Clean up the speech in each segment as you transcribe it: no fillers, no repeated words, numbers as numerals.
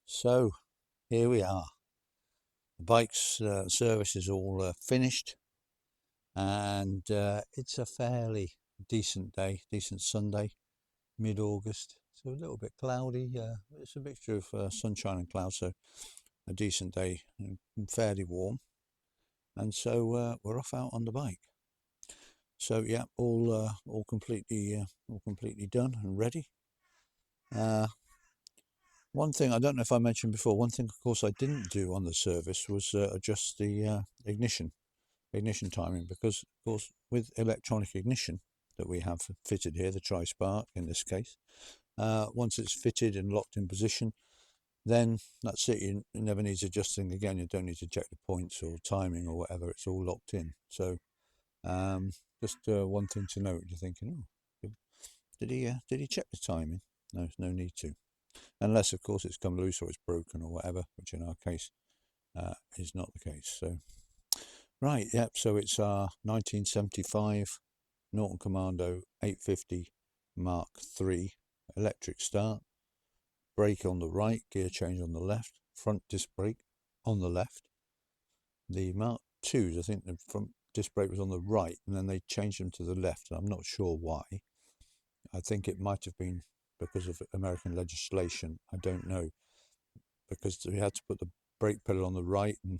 So here we are. The bike's service is all finished, and it's a fairly decent day, decent Sunday, mid-August. So a little bit cloudy. It's a mixture of sunshine and cloud, so a decent day and fairly warm. And so we're off out on the bike. So yeah, all completely done and ready. One thing I don't know if I mentioned before. One thing, of course, I didn't do on the service was adjust the ignition timing, because of course with electronic ignition that we have fitted here, the tri-spark in this case, once it's fitted and locked in position, then that's it. It never needs adjusting again. You don't need to check the points or timing or whatever. It's all locked in. So just one thing to note. You're thinking, oh, did he check the timing? No, there's no need to, unless of course it's come loose or it's broken or whatever, which in our case is not the case. So right, yep. So it's our 1975 Norton Commando 850 Mark III electric start, brake on the right, gear change on the left, front disc brake on the left. The Mark IIs, I think the front disc brake was on the right, and then they changed them to the left, and I'm not sure why. I think it might have been because of American legislation. I don't know, because we had to put the brake pedal on the right, and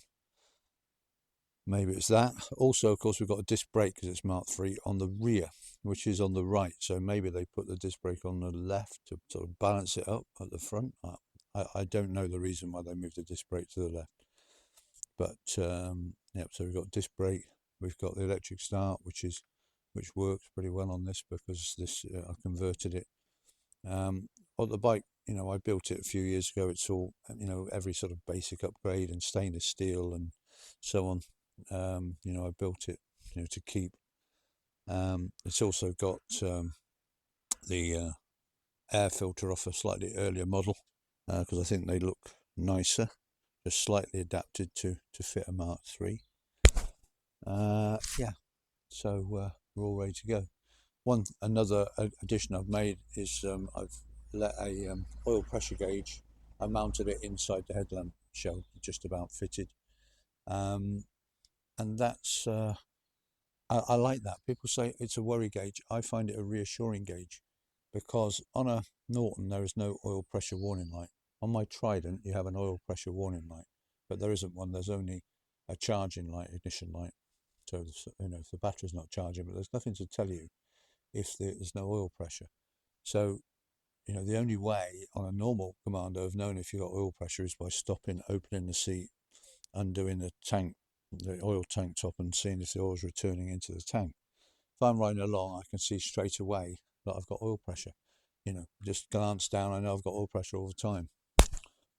maybe it's that. Also, of course, we've got a disc brake because it's Mark III on the rear, which is on the right. So maybe they put the disc brake on the left to sort of balance it up at the front. I don't know the reason why they moved the disc brake to the left. But yeah, so we've got disc brake. We've got the electric start, which works pretty well on this, because this I converted it. On the bike, I built it a few years ago. It's all, every sort of basic upgrade and stainless steel and so on. I built it, to keep. It's also got the air filter off a slightly earlier model, because I think they look nicer, just slightly adapted to fit a Mark III. Yeah, so we're all ready to go. Another addition I've made is I've let a oil pressure gauge. I mounted it inside the headlamp shell, just about fitted, and that's I like that. People say it's a worry gauge. I find it a reassuring gauge, because on a Norton there is no oil pressure warning light. On my Trident you have an oil pressure warning light, but there isn't one. There's only a charging light, ignition light. So if the battery's not charging, but there's nothing to tell you if there's no oil pressure. So the only way on a normal Commando of knowing if you've got oil pressure is by stopping, opening the seat, undoing the tank, the oil tank top, and seeing if the oil's returning into the tank. If I'm riding along, I can see straight away that I've got oil pressure. Just glance down, I know I've got oil pressure all the time.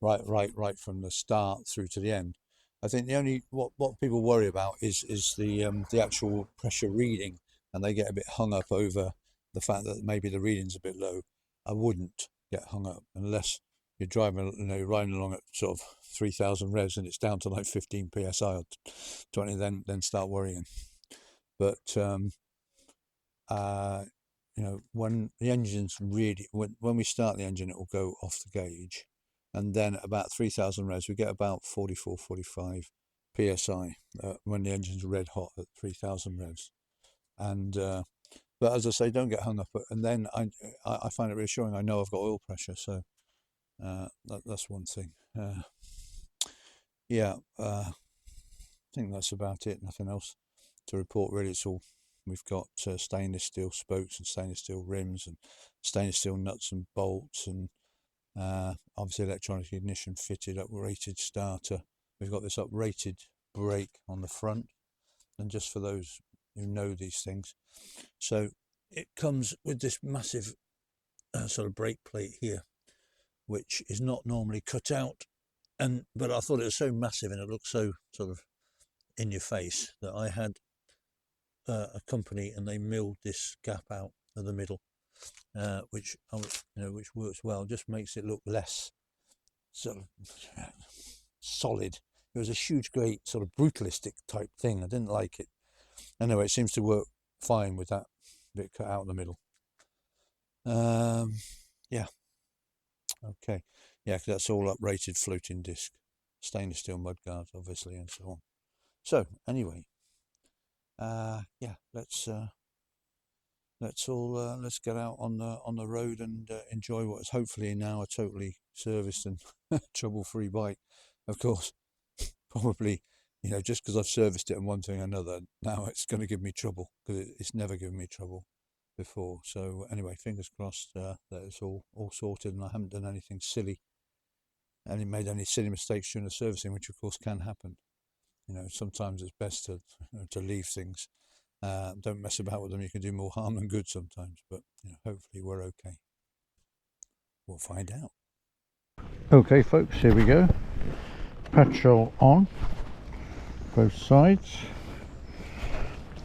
Right from the start through to the end. I think the only what people worry about is the actual pressure reading, and they get a bit hung up over the fact that maybe the reading's a bit low. I wouldn't get hung up unless you're driving, riding along at sort of 3,000 revs and it's down to like 15 psi or 20. Then start worrying. But when the engine's really, when we start the engine, it will go off the gauge, and then about 3,000 revs we get about 44, 45 psi when the engine's red hot at 3,000 revs. And but as I say, don't get hung up. And then I find it reassuring. I know I've got oil pressure, so that's one thing. Yeah, I think that's about it. Nothing else to report really. It's all, we've got stainless steel spokes and stainless steel rims and stainless steel nuts and bolts, and obviously electronic ignition fitted, uprated starter. We've got this uprated brake on the front, and just for those who know these things, so it comes with this massive sort of brake plate here, which is not normally cut out, but I thought it was so massive and it looked so sort of in your face that I had a company, and they milled this gap out of the middle, which works well. Just makes it look less sort of solid. It was a huge, great sort of brutalistic type thing. I didn't like it. Anyway, it seems to work fine with that bit cut out in the middle. Yeah. Okay. Yeah, 'cause that's all uprated fluting disc, stainless steel mudguards, obviously, and so on. So anyway, yeah, let's get out on the road and enjoy what is hopefully now a totally serviced and trouble-free bike. Of course, probably, you know, just because I've serviced it and one thing or another, now it's going to give me trouble, because it's never given me trouble before. So anyway, fingers crossed that it's all sorted and I haven't done anything silly, and made any silly mistakes during the servicing, which of course can happen. You know, sometimes it's best to leave things. Don't mess about with them. You can do more harm than good sometimes, but you know, hopefully we're okay. We'll find out. Okay folks, here we go. Petrol on both sides.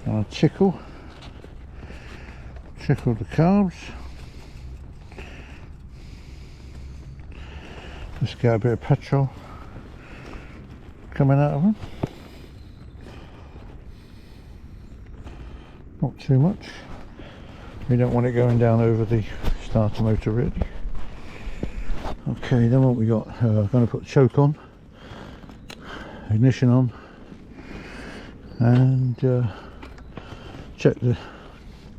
Gonna tickle the carbs. Let's get a bit of petrol coming out of them. Not too much. We don't want it going down over the starter motor really. Okay, then what we got? I'm going to put the choke on, ignition on, and check the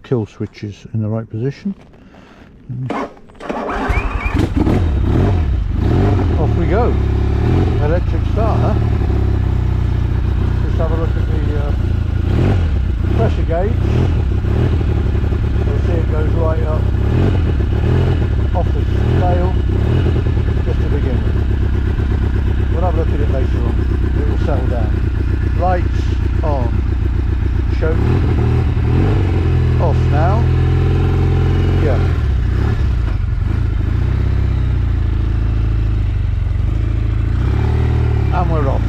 kill switches in the right position. Off we go. Electric starter. Just have a look at the pressure gauge. You'll see it goes right up off the scale just to begin with. We'll have a look at it later on. It will settle down. Lights on. Choke off now. Yeah. And we're off.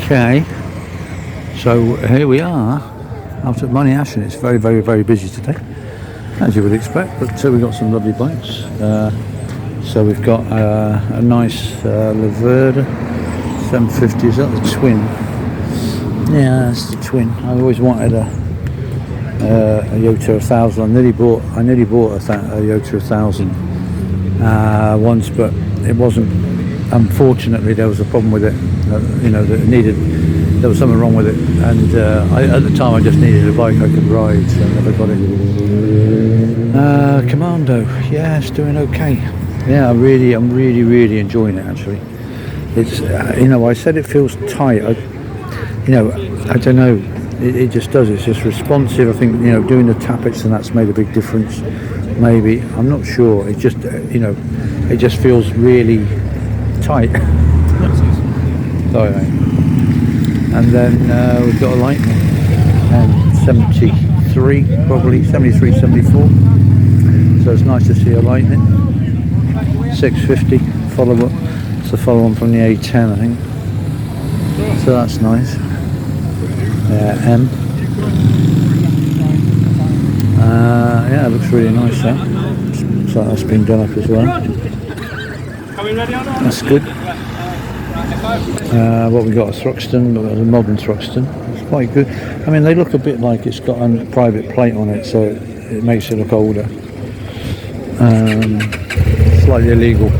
Okay, so here we are after Money Ash, and it's very, very, very busy today, as you would expect. But we've got some lovely bikes. So we've got a nice Laverda 750. Is that the twin? Yeah, that's the twin. I always wanted a Yota 1000. I nearly bought a Yota 1000 once, but it wasn't. Unfortunately, there was a problem with it. There was something wrong with it, and at the time I just needed a bike I could ride, so I never got it. Commando, yeah, it's doing okay. Yeah, I'm really enjoying it actually. It's I said it feels tight. I don't know. It just does. It's just responsive. I think doing the tappets and that's made a big difference. Maybe, I'm not sure. It just it just feels really tight. Sorry, mate. And then we've got a Lightning and 73, probably 73, 74. So it's nice to see a Lightning. 650 follow-up. It's the follow-on from the A10, I think. So that's nice. M. Yeah, it looks really nice. That. So that's been done up as well. That's good. What we got, a Thruxton, a modern Thruxton. It's quite good. I mean, they look a bit like it's got a private plate on it, so it makes it look older. Slightly illegal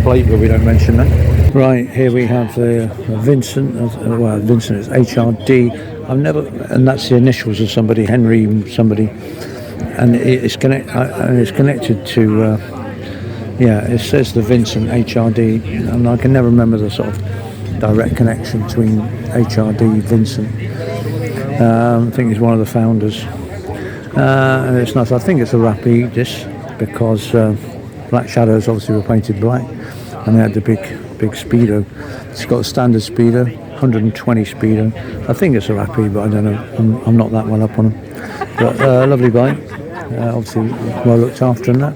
plate, but we don't mention that. Right, here we have the Vincent. Well, Vincent is HRD. And that's the initials of somebody, Henry somebody, and it's connected to. It says the Vincent HRD, and I can never remember the sort of direct connection between HRD Vincent. I think he's one of the founders. And it's nice. I think it's a Rapide, this, because Black Shadows obviously were painted black, and they had the big speedo. It's got a standard speedo, 120 speedo. I think it's a Rapide, but I don't know. I'm not that well up on them. But lovely bike, obviously well looked after and that.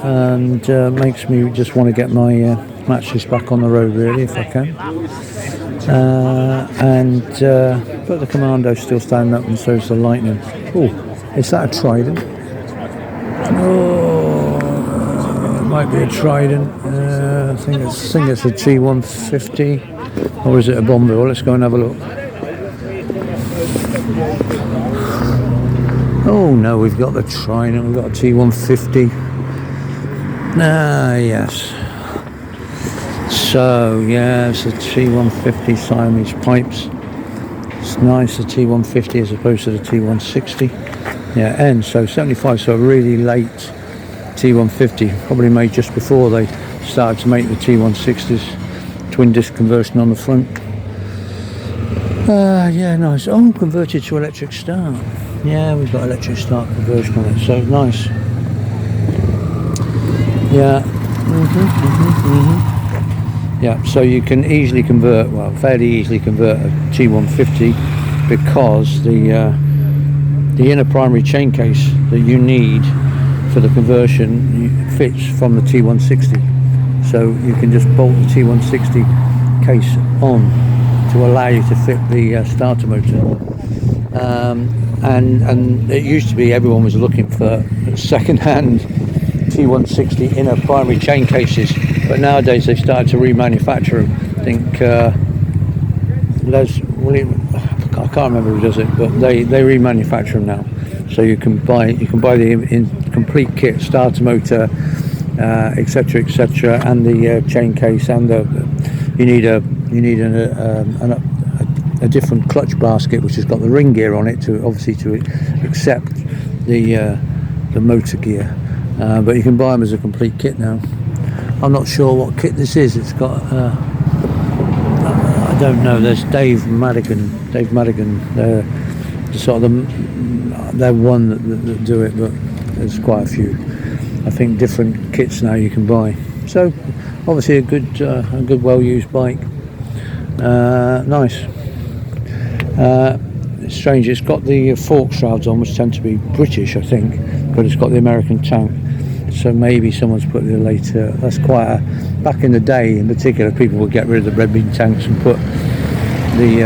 And makes me just want to get my matches back on the road, really, if I can. But the Commando's still standing up, and so is the Lightning. Oh, is that a Trident? Oh, it might be a Trident. I think it's a T150, or is it a Bombay? Well, let's go and have a look. Oh no, we've got the Trident, we've got a T150. Yes. So, yeah, it's a T150 Siamese pipes. It's nice, the T150 as opposed to the T160. Yeah, N, so 75, so a really late T150, probably made just before they started to make the T160s, twin disc conversion on the front. Yeah, nice. Oh, converted to electric start. Yeah, we've got electric start conversion on it, so nice. Yeah. Yeah, so you can easily convert, fairly easily convert a T150, because the inner primary chain case that you need for the conversion fits from the T160. So you can just bolt the T160 case on to allow you to fit the starter motor. And it used to be everyone was looking for second-hand T160 inner primary chain cases, but nowadays they've started to remanufacture them. I think I can't remember who does it, but they remanufacture them now. So you can buy the complete kit, starter motor, etc., and the chain case, and you need a different clutch basket which has got the ring gear on it to accept the motor gear. But you can buy them as a complete kit now. I'm not sure what kit this is. It's got I don't know. There's Dave Madigan. They're one that do it, but there's quite a few. I think different kits now you can buy. So obviously a good well-used bike. Nice. It's strange. It's got the fork shrouds on, which tend to be British, I think, but it's got the American tank. So maybe someone's put the later. That's quite a. Back in the day, in particular, people would get rid of the red beam tanks and put the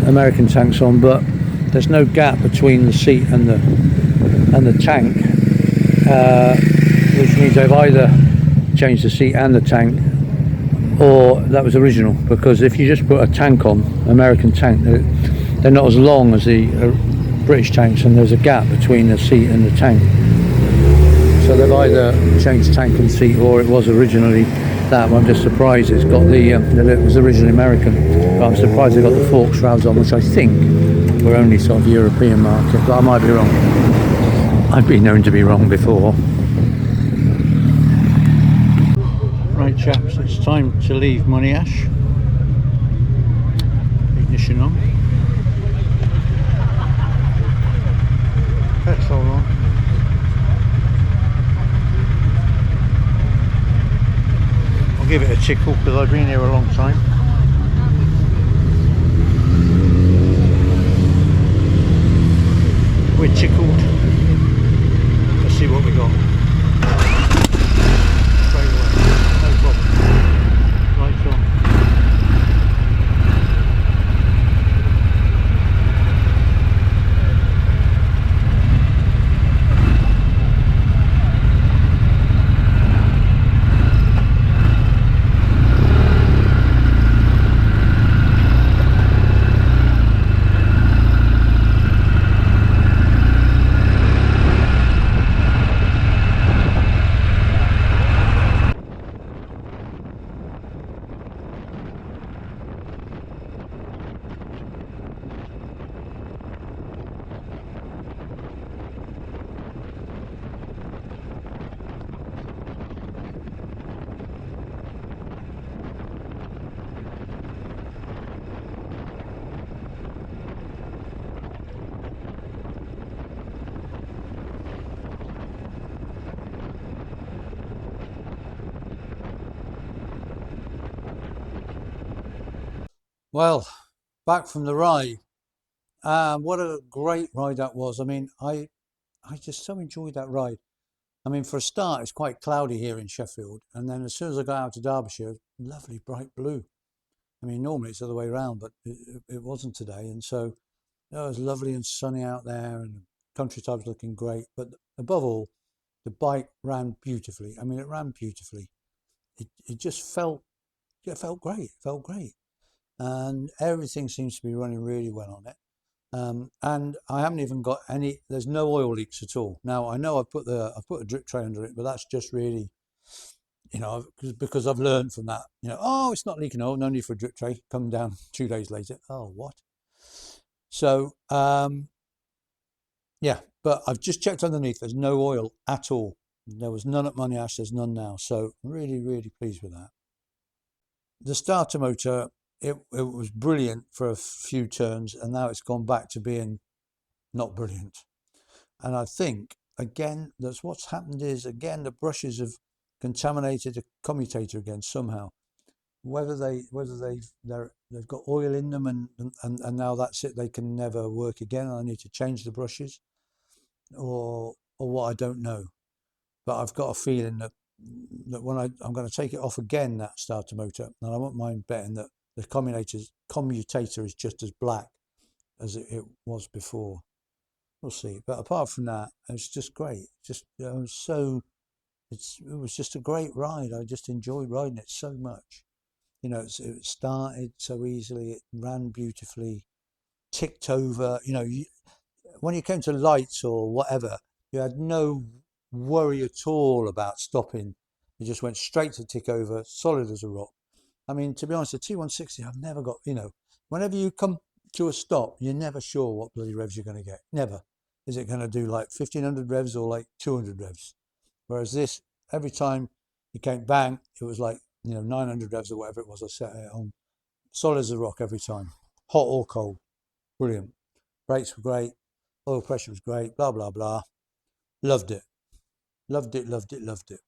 American tanks on, but there's no gap between the seat and the tank, which means they've either changed the seat and the tank, or that was original. Because if you just put a tank on, American tank, they're not as long as the British tanks, and there's a gap between the seat and the tank. So they've either changed tank and seat, or it was originally that. I'm just surprised it's got it was originally American, but I'm surprised they got the fork shrouds on, which I think were only sort of European market, but I might be wrong. I've been known to be wrong before. Right chaps, it's time to leave Monash. Ignition on. Petrol on. I'll give it a tickle because I've been here a long time. We're tickled. Let's see what we got. Straight away, no problem. Lights on. Well, back from the ride. What a great ride that was. I mean, I just so enjoyed that ride. I mean, for a start, it's quite cloudy here in Sheffield, and then as soon as I got out to Derbyshire, lovely bright blue. I mean, normally it's the other way around, but it wasn't today, and so it was lovely and sunny out there, and the countryside was looking great. But above all, the bike ran beautifully. I mean, it ran beautifully. It just felt great. It felt great, and everything seems to be running really well on it. And I haven't even got any. There's no oil leaks at all. Now I know I've put a drip tray under it, but that's just really, because I've learned from that. Oh, it's not leaking oil. No need for a drip tray. Come down 2 days later. Oh, what? So yeah, but I've just checked underneath. There's no oil at all. There was none at Monash. There's none now. So really, really pleased with that. The starter motor, it was brilliant for a few turns, and now it's gone back to being not brilliant. And I think again that's what's happened is again the brushes have contaminated the commutator again somehow. Whether they've got oil in them and now that's it, they can never work again. I need to change the brushes or what, I don't know. But I've got a feeling that when I'm going to take it off again, that starter motor, and I won't mind betting that the commutator is just as black as it was before. We'll see. But apart from that, it's just great. Just it was just a great ride. I just enjoyed riding it so much. It started so easily. It ran beautifully, ticked over. When you came to lights or whatever, you had no worry at all about stopping. You just went straight to tick over, solid as a rock. I mean, to be honest, the T160, I've never got, whenever you come to a stop, you're never sure what bloody revs you're going to get. Never. Is it going to do like 1500 revs or like 200 revs? Whereas this, every time you came bang, it was like, 900 revs or whatever it was I set it on. Solid as a rock every time. Hot or cold. Brilliant. Brakes were great. Oil pressure was great. Blah, blah, blah. Loved it. Loved it, loved it, loved it.